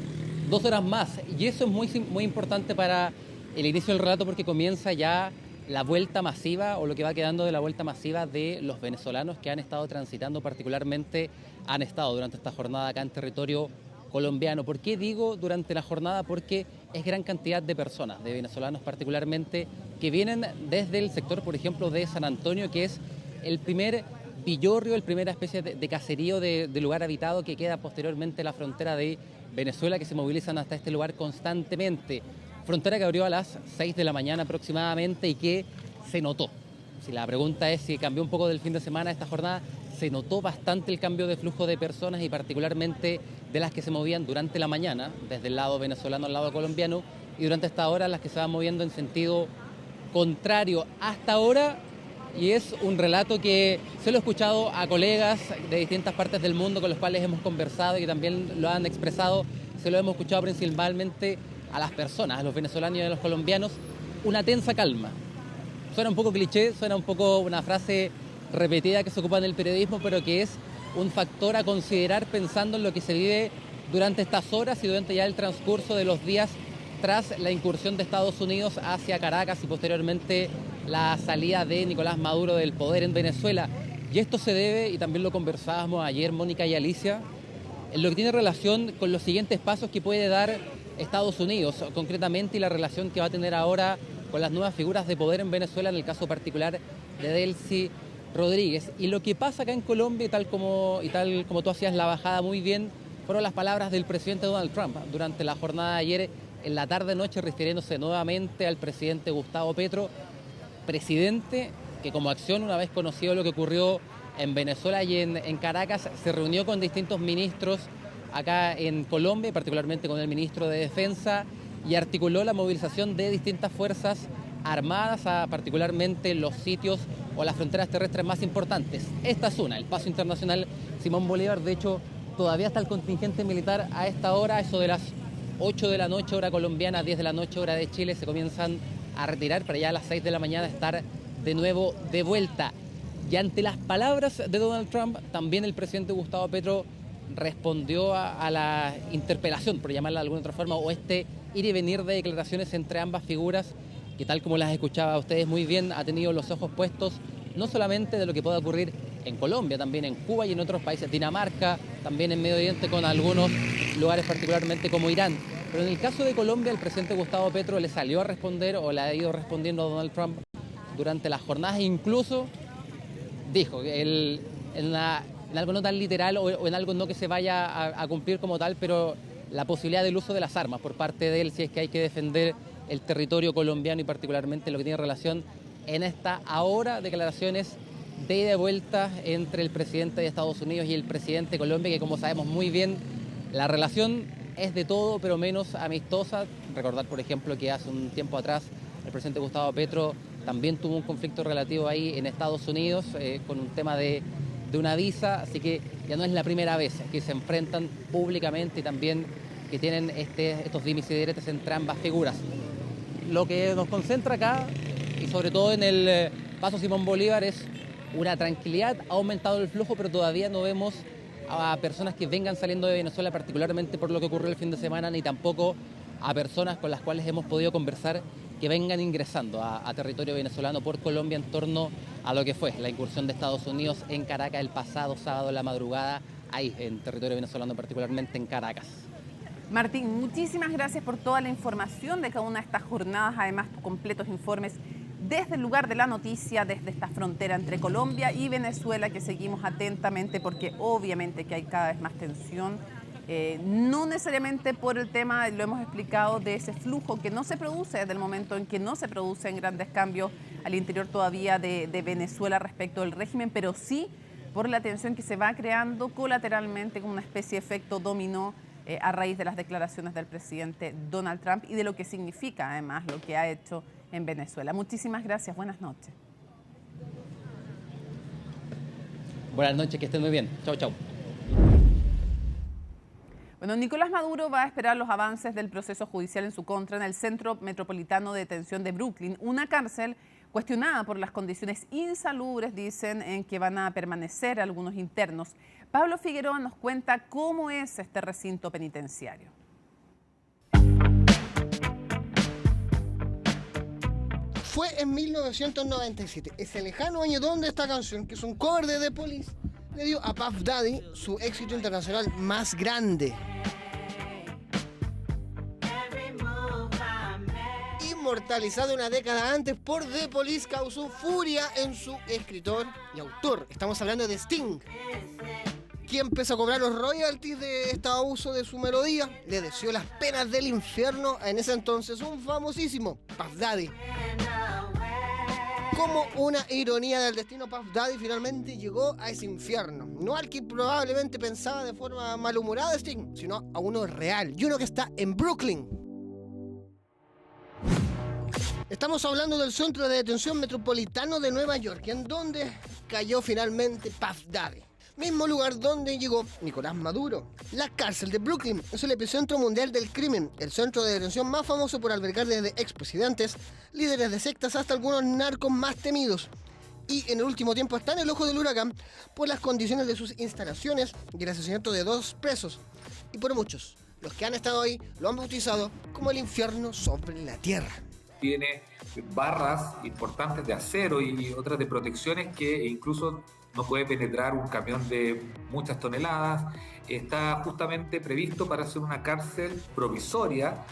2 horas más y eso es muy importante para el inicio del relato porque comienza ya la vuelta masiva o lo que va quedando de la vuelta masiva de los venezolanos que han estado transitando, particularmente han estado durante esta jornada acá en territorio colombiano. ¿Por qué digo durante la jornada? Porque es gran cantidad de personas, de venezolanos particularmente, que vienen desde el sector, por ejemplo, de San Antonio, que es el primer villorrio, el primera especie de caserío de lugar habitado que queda posteriormente a la frontera de Venezuela, que se movilizan hasta este lugar constantemente. Frontera que abrió a las 6 de la mañana aproximadamente y que se notó. Si la pregunta es si cambió un poco del fin de semana, esta jornada se notó bastante el cambio de flujo de personas y particularmente de las que se movían durante la mañana, desde el lado venezolano al lado colombiano, y durante esta hora las que se van moviendo en sentido contrario hasta ahora. Y es un relato que se lo he escuchado a colegas de distintas partes del mundo con los cuales hemos conversado y que también lo han expresado. Se lo hemos escuchado principalmente a las personas, a los venezolanos y a los colombianos, una tensa calma. Suena un poco cliché, suena un poco una frase repetida que se ocupa en el periodismo, pero que es un factor a considerar pensando en lo que se vive durante estas horas y durante ya el transcurso de los días tras la incursión de Estados Unidos hacia Caracas y posteriormente la salida de Nicolás Maduro del poder en Venezuela. Y esto se debe, y también lo conversábamos ayer Mónica y Alicia, en lo que tiene relación con los siguientes pasos que puede dar Estados Unidos, concretamente, y la relación que va a tener ahora con las nuevas figuras de poder en Venezuela, en el caso particular de Delcy Rodríguez. Y lo que pasa acá en Colombia, tal como tú hacías la bajada muy bien, fueron las palabras del presidente Donald Trump durante la jornada de ayer, en la tarde-noche, refiriéndose nuevamente al presidente Gustavo Petro, presidente que como acción, una vez conocido lo que ocurrió en Venezuela y en Caracas, se reunió con distintos ministros acá en Colombia, particularmente con el ministro de Defensa, y articuló la movilización de distintas fuerzas armadas a particularmente los sitios o las fronteras terrestres más importantes. Esta es una, el Paso Internacional Simón Bolívar. De hecho, todavía está el contingente militar a esta hora, eso de las 8 de la noche hora colombiana, 10 de la noche hora de Chile, se comienzan a retirar para ya a las 6 de la mañana estar de nuevo de vuelta. Y ante las palabras de Donald Trump, también el presidente Gustavo Petro respondió a la interpelación, por llamarla de alguna otra forma, o este ir y venir de declaraciones entre ambas figuras, que tal como las escuchaba ustedes muy bien, ha tenido los ojos puestos no solamente de lo que pueda ocurrir en Colombia, también en Cuba y en otros países, Dinamarca, también en Medio Oriente, con algunos lugares particularmente como Irán. Pero en el caso de Colombia, el presidente Gustavo Petro le salió a responder, o le ha ido respondiendo a Donald Trump durante las jornadas, e incluso dijo que él, en algo no tan literal o en algo no que se vaya a cumplir como tal, pero la posibilidad del uso de las armas por parte de él si es que hay que defender el territorio colombiano y particularmente lo que tiene relación en esta ahora declaraciones de ida y vuelta entre el presidente de Estados Unidos y el presidente de Colombia, que como sabemos muy bien, la relación es de todo pero menos amistosa. Recordar, por ejemplo, que hace un tiempo atrás el presidente Gustavo Petro también tuvo un conflicto relativo ahí en Estados Unidos con un tema de una visa, así que ya no es la primera vez que se enfrentan públicamente y también que tienen estos dimes y diretes entre ambas figuras. Lo que nos concentra acá, y sobre todo en el Paso Simón Bolívar, es una tranquilidad. Ha aumentado el flujo, pero todavía no vemos a personas que vengan saliendo de Venezuela, particularmente por lo que ocurrió el fin de semana, ni tampoco a personas con las cuales hemos podido conversar que vengan ingresando a territorio venezolano por Colombia en torno a lo que fue la incursión de Estados Unidos en Caracas el pasado sábado en la madrugada, ahí en territorio venezolano, particularmente en Caracas. Martín, muchísimas gracias por toda la información de cada una de estas jornadas, además completos informes desde el lugar de la noticia, desde esta frontera entre Colombia y Venezuela, que seguimos atentamente porque obviamente que hay cada vez más tensión. No necesariamente por el tema, lo hemos explicado, de ese flujo que no se produce desde el momento en que no se producen grandes cambios al interior todavía de Venezuela respecto del régimen, pero sí por la tensión que se va creando colateralmente con una especie de efecto dominó a raíz de las declaraciones del presidente Donald Trump y de lo que significa además lo que ha hecho en Venezuela. Muchísimas gracias, buenas noches. Buenas noches, que estén muy bien. Chau, chau. Bueno, Nicolás Maduro va a esperar los avances del proceso judicial en su contra en el Centro Metropolitano de Detención de Brooklyn, una cárcel cuestionada por las condiciones insalubres, dicen, en que van a permanecer algunos internos. Pablo Figueroa nos cuenta cómo es este recinto penitenciario. Fue en 1997, ese lejano año donde esta canción, que es un cover de The Police, le dio a Puff Daddy su éxito internacional más grande. inmortalizado una década antes por The Police, causó furia en su escritor y autor. Estamos hablando de Sting, quien empezó a cobrar los royalties de este abuso de su melodía. Le deseó las penas del infierno a en ese entonces un famosísimo Puff Daddy. Como una ironía del destino, Puff Daddy finalmente llegó a ese infierno. No al que probablemente pensaba de forma malhumorada Sting, sino a uno real, y uno que está en Brooklyn. Estamos hablando del Centro de Detención Metropolitano de Nueva York, en donde cayó finalmente Puff Daddy. Mismo lugar donde llegó Nicolás Maduro. La cárcel de Brooklyn es el epicentro mundial del crimen, el centro de detención más famoso por albergar desde expresidentes, líderes de sectas hasta algunos narcos más temidos. Y en el último tiempo está en el ojo del huracán por las condiciones de sus instalaciones y el asesinato de 2 presos. Y por muchos, los que han estado ahí lo han bautizado como el infierno sobre la tierra. Tiene barras importantes de acero y otras de protecciones que incluso no puede penetrar un camión de muchas toneladas. Está justamente previsto para ser una cárcel provisoria.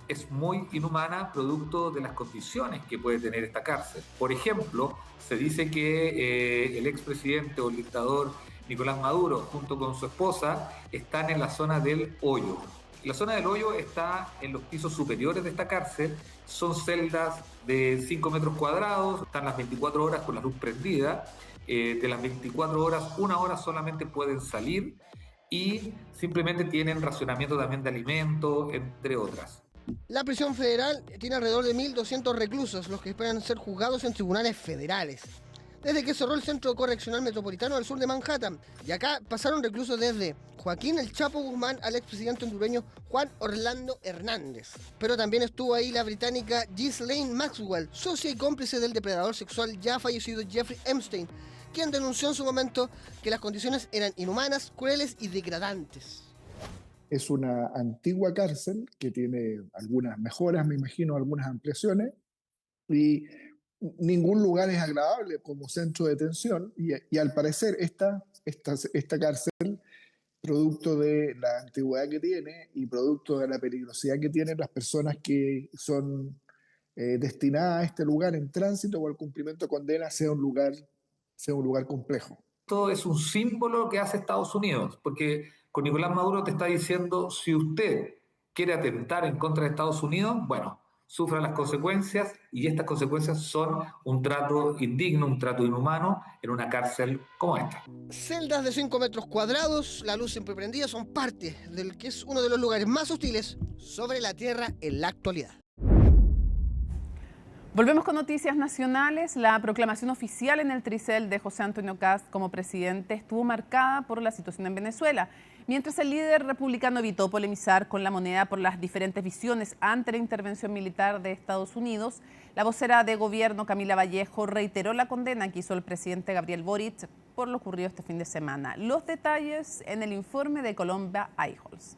Es muy inhumana producto de las condiciones que puede tener esta cárcel. Por ejemplo, se dice que el expresidente o el dictador Nicolás Maduro, junto con su esposa, están en la zona del Hoyo. La zona del Hoyo está en los pisos superiores de esta cárcel. Son celdas de 5 metros cuadrados, están las 24 horas con la luz prendida. De las 24 horas, 1 hora solamente pueden salir y simplemente tienen racionamiento también de alimentos, entre otras. La prisión federal tiene alrededor de 1.200 reclusos, los que esperan ser juzgados en tribunales federales. Desde que cerró el Centro Correccional Metropolitano al sur de Manhattan, y acá pasaron reclusos desde Joaquín El Chapo Guzmán al expresidente hondureño Juan Orlando Hernández. Pero también estuvo ahí la británica Ghislaine Maxwell, socia y cómplice del depredador sexual ya fallecido Jeffrey Epstein, quien denunció en su momento que las condiciones eran inhumanas, crueles y degradantes. Es una antigua cárcel que tiene algunas mejoras, me imagino, algunas ampliaciones, y ningún lugar es agradable como centro de detención, y al parecer esta cárcel, producto de la antigüedad que tiene y producto de la peligrosidad que tienen las personas que son destinadas a este lugar en tránsito o al cumplimiento de condena, sea un lugar complejo. Esto es un símbolo que hace Estados Unidos, porque con Nicolás Maduro te está diciendo, si usted quiere atentar en contra de Estados Unidos, bueno, sufra las consecuencias, y estas consecuencias son un trato indigno, un trato inhumano en una cárcel como esta. Celdas de 5 metros cuadrados, la luz siempre prendida, son parte del que es uno de los lugares más hostiles sobre la tierra en la actualidad. Volvemos con noticias nacionales. La proclamación oficial en el Tricel de José Antonio Kast como presidente estuvo marcada por la situación en Venezuela. Mientras el líder republicano evitó polemizar con la moneda por las diferentes visiones ante la intervención militar de Estados Unidos, la vocera de gobierno Camila Vallejo reiteró la condena que hizo el presidente Gabriel Boric por lo ocurrido este fin de semana. Los detalles en el informe de Colombia Eichholz.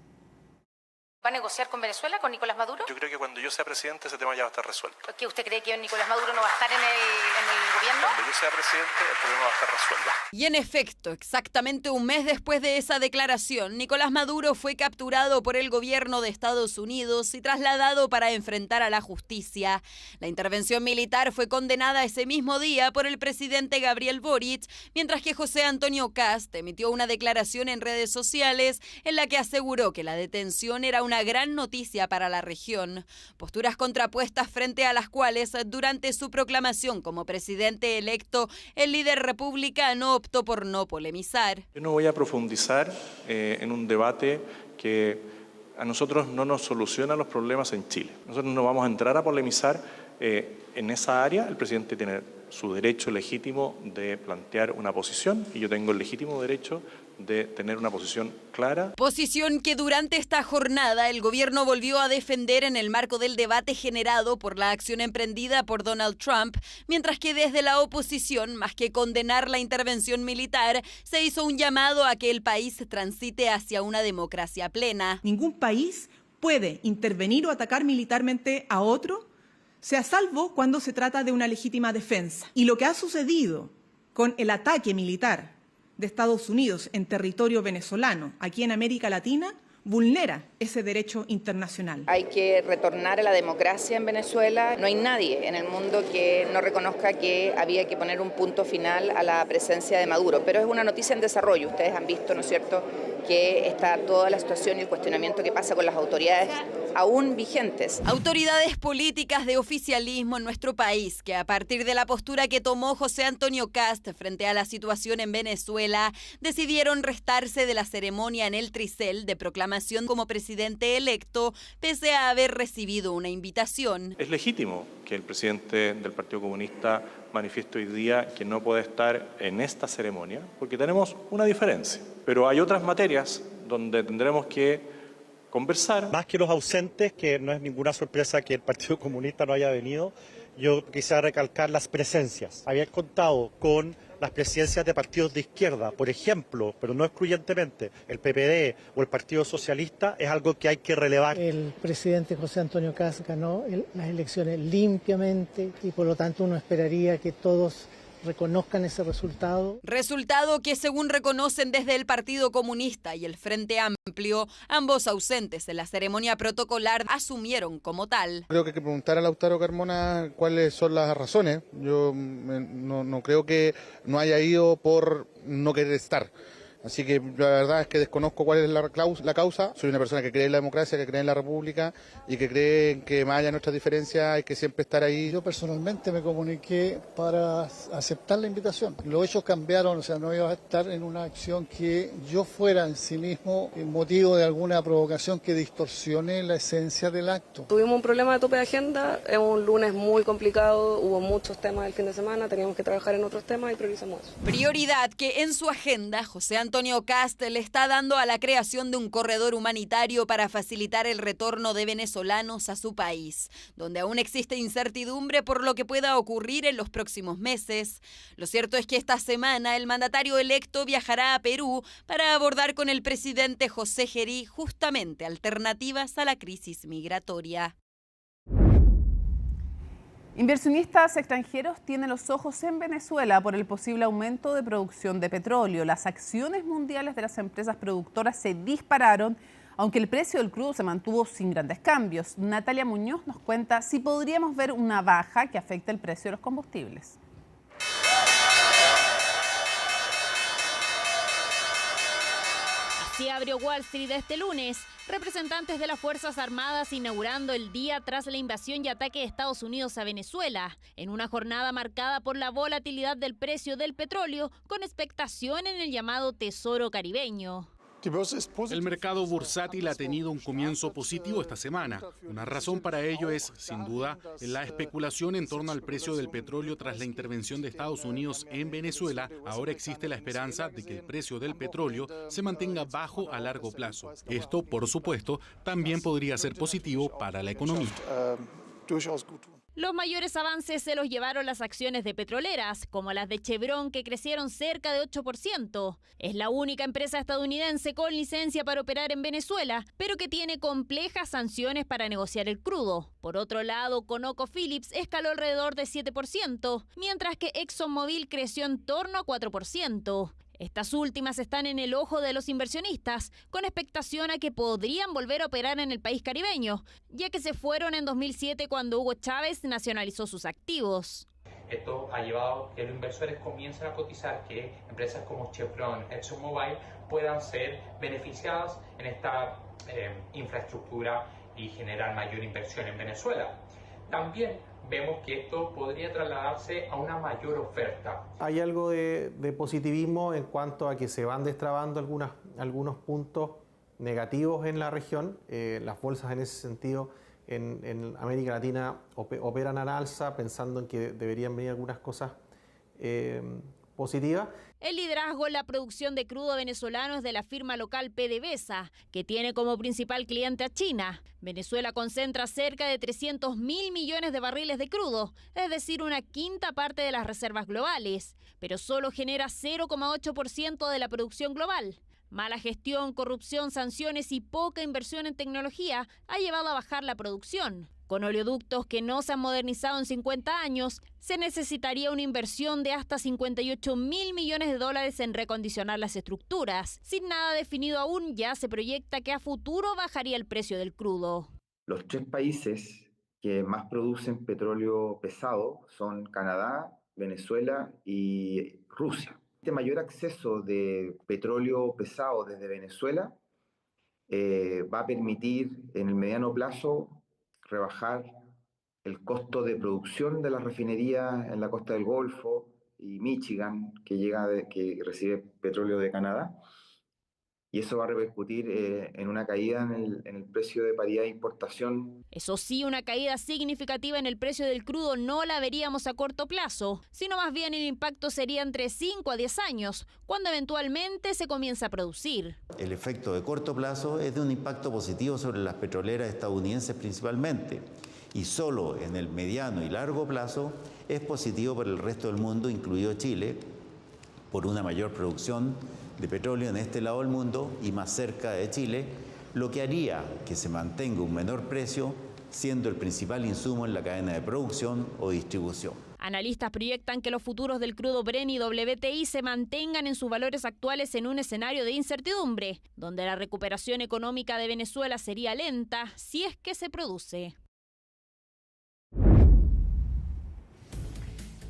¿Va a negociar con Venezuela, con Nicolás Maduro? Yo creo que cuando yo sea presidente ese tema ya va a estar resuelto. ¿Por qué usted cree que Nicolás Maduro no va a estar en el gobierno? Cuando yo sea presidente el problema va a estar resuelto. Y en efecto, exactamente un mes después de esa declaración, Nicolás Maduro fue capturado por el gobierno de Estados Unidos y trasladado para enfrentar a la justicia. La intervención militar fue condenada ese mismo día por el presidente Gabriel Boric, mientras que José Antonio Kast emitió una declaración en redes sociales en la que aseguró que la detención era una gran noticia para la región. Posturas contrapuestas frente a las cuales, durante su proclamación como presidente electo, el líder republicano optó por no polemizar. Yo no voy a profundizar en un debate que a nosotros no nos soluciona los problemas en Chile. Nosotros no vamos a entrar a polemizar en esa área. El presidente tiene su derecho legítimo de plantear una posición y yo tengo el legítimo derecho de tener una posición clara. Posición que durante esta jornada el gobierno volvió a defender en el marco del debate generado por la acción emprendida por Donald Trump, mientras que desde la oposición, más que condenar la intervención militar, se hizo un llamado a que el país transite hacia una democracia plena. Ningún país puede intervenir o atacar militarmente a otro, sea salvo cuando se trata de una legítima defensa. Y lo que ha sucedido con el ataque militar de Estados Unidos en territorio venezolano, aquí en América Latina, vulnera ese derecho internacional. Hay que retornar a la democracia en Venezuela. No hay nadie en el mundo que no reconozca que había que poner un punto final a la presencia de Maduro, pero es una noticia en desarrollo. Ustedes han visto, ¿no es cierto?, que está toda la situación y el cuestionamiento que pasa con las autoridades aún vigentes. Autoridades políticas de oficialismo en nuestro país que a partir de la postura que tomó José Antonio Kast frente a la situación en Venezuela decidieron restarse de la ceremonia en el Tricel de proclamación como presidente electo pese a haber recibido una invitación. Es legítimo que el presidente del Partido Comunista manifieste hoy día que no puede estar en esta ceremonia porque tenemos una diferencia. Pero hay otras materias donde tendremos que conversar. Más que los ausentes, que no es ninguna sorpresa que el Partido Comunista no haya venido, yo quisiera recalcar las presencias. Habían contado con las presidencias de partidos de izquierda, por ejemplo, pero no excluyentemente, el PPD o el Partido Socialista, es algo que hay que relevar. El presidente José Antonio Kast ganó las elecciones limpiamente y por lo tanto uno esperaría que todos reconozcan ese resultado. Resultado que según reconocen desde el Partido Comunista y el Frente Amplio, ambos ausentes en la ceremonia protocolar asumieron como tal. Creo que hay que preguntar a Lautaro Carmona cuáles son las razones. Yo no creo que no haya ido por no querer estar. Así que la verdad es que desconozco cuál es la causa. Soy una persona que cree en la democracia, que cree en la república y que cree en que más allá de nuestras diferencias hay que siempre estar ahí. Yo personalmente me comuniqué para aceptar la invitación. Los hechos cambiaron, o sea, no iba a estar en una acción que yo fuera en sí mismo motivo de alguna provocación que distorsione la esencia del acto. Tuvimos un problema de tope de agenda, es un lunes muy complicado, hubo muchos temas el fin de semana, teníamos que trabajar en otros temas y priorizamos eso. Prioridad que en su agenda José Antonio Kast le está dando a la creación de un corredor humanitario para facilitar el retorno de venezolanos a su país, donde aún existe incertidumbre por lo que pueda ocurrir en los próximos meses. Lo cierto es que esta semana el mandatario electo viajará a Perú para abordar con el presidente José Gerí justamente alternativas a la crisis migratoria. Inversionistas extranjeros tienen los ojos en Venezuela por el posible aumento de producción de petróleo. Las acciones mundiales de las empresas productoras se dispararon, aunque el precio del crudo se mantuvo sin grandes cambios. Natalia Muñoz nos cuenta si podríamos ver una baja que afecte el precio de los combustibles. Así abrió Wall Street este lunes. Representantes de las Fuerzas Armadas inaugurando el día tras la invasión y ataque de Estados Unidos a Venezuela, en una jornada marcada por la volatilidad del precio del petróleo, con expectación en el llamado Tesoro Caribeño. El mercado bursátil ha tenido un comienzo positivo esta semana. Una razón para ello es, sin duda, la especulación en torno al precio del petróleo tras la intervención de Estados Unidos en Venezuela. Ahora existe la esperanza de que el precio del petróleo se mantenga bajo a largo plazo. Esto, por supuesto, también podría ser positivo para la economía. Los mayores avances se los llevaron las acciones de petroleras, como las de Chevron, que crecieron cerca de 8%. Es la única empresa estadounidense con licencia para operar en Venezuela, pero que tiene complejas sanciones para negociar el crudo. Por otro lado, ConocoPhillips escaló alrededor de 7%, mientras que ExxonMobil creció en torno a 4%. Estas últimas están en el ojo de los inversionistas, con expectación a que podrían volver a operar en el país caribeño, ya que se fueron en 2007 cuando Hugo Chávez nacionalizó sus activos. Esto ha llevado a que los inversores comiencen a cotizar que empresas como Chevron, ExxonMobil puedan ser beneficiadas en esta infraestructura y generar mayor inversión en Venezuela. También vemos que esto podría trasladarse a una mayor oferta. Hay algo de positivismo en cuanto a que se van destrabando algunos puntos negativos en la región. Las bolsas en ese sentido en América Latina operan al alza, pensando en que deberían venir algunas cosas positivas. El liderazgo en la producción de crudo venezolano es de la firma local PDVSA, que tiene como principal cliente a China. Venezuela concentra cerca de 300.000 millones de barriles de crudo, es decir, una quinta parte de las reservas globales, pero solo genera 0,8% de la producción global. Mala gestión, corrupción, sanciones y poca inversión en tecnología ha llevado a bajar la producción. con oleoductos que no se han modernizado en 50 años, se necesitaría una inversión de hasta 58.000 millones de dólares en recondicionar las estructuras. Sin nada definido aún, ya se proyecta que a futuro bajaría el precio del crudo. Los 3 países que más producen petróleo pesado son Canadá, Venezuela y Rusia. Este mayor acceso de petróleo pesado desde Venezuela va a permitir en el mediano plazo rebajar el costo de producción de las refinerías en la costa del Golfo y Michigan, que recibe petróleo de Canadá, y eso va a repercutir en una caída en el precio de paridad de importación. Eso sí, una caída significativa en el precio del crudo no la veríamos a corto plazo, sino más bien el impacto sería entre 5 a 10 años, cuando eventualmente se comienza a producir. El efecto de corto plazo es de un impacto positivo sobre las petroleras estadounidenses principalmente, y solo en el mediano y largo plazo es positivo para el resto del mundo, incluido Chile, por una mayor producción de petróleo en este lado del mundo y más cerca de Chile, lo que haría que se mantenga un menor precio, siendo el principal insumo en la cadena de producción o distribución. Analistas proyectan que los futuros del crudo Brent y WTI se mantengan en sus valores actuales en un escenario de incertidumbre, donde la recuperación económica de Venezuela sería lenta si es que se produce.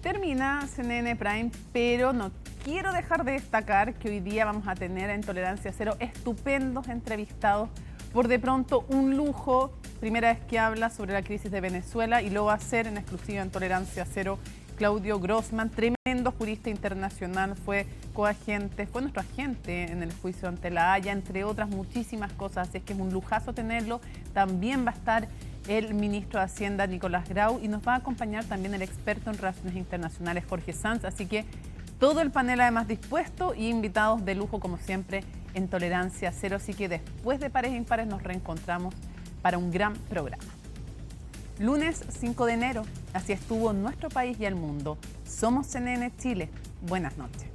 Termina CNN Prime, pero no quiero dejar de destacar que hoy día vamos a tener en Tolerancia Cero estupendos entrevistados. Por de pronto, un lujo. Primera vez que habla sobre la crisis de Venezuela y lo va a hacer en exclusiva en Tolerancia Cero Claudio Grossman, tremendo jurista internacional, fue coagente, fue nuestro agente en el juicio ante la Haya, entre otras muchísimas cosas. Así es que es un lujazo tenerlo. También va a estar el ministro de Hacienda, Nicolás Grau, y nos va a acompañar también el experto en relaciones internacionales, Jorge Sanz. Así que todo el panel además dispuesto y invitados de lujo, como siempre, en Tolerancia Cero. Así que después de Pares e Impares nos reencontramos para un gran programa. Lunes 5 de enero, así estuvo nuestro país y el mundo. Somos CNN Chile. Buenas noches.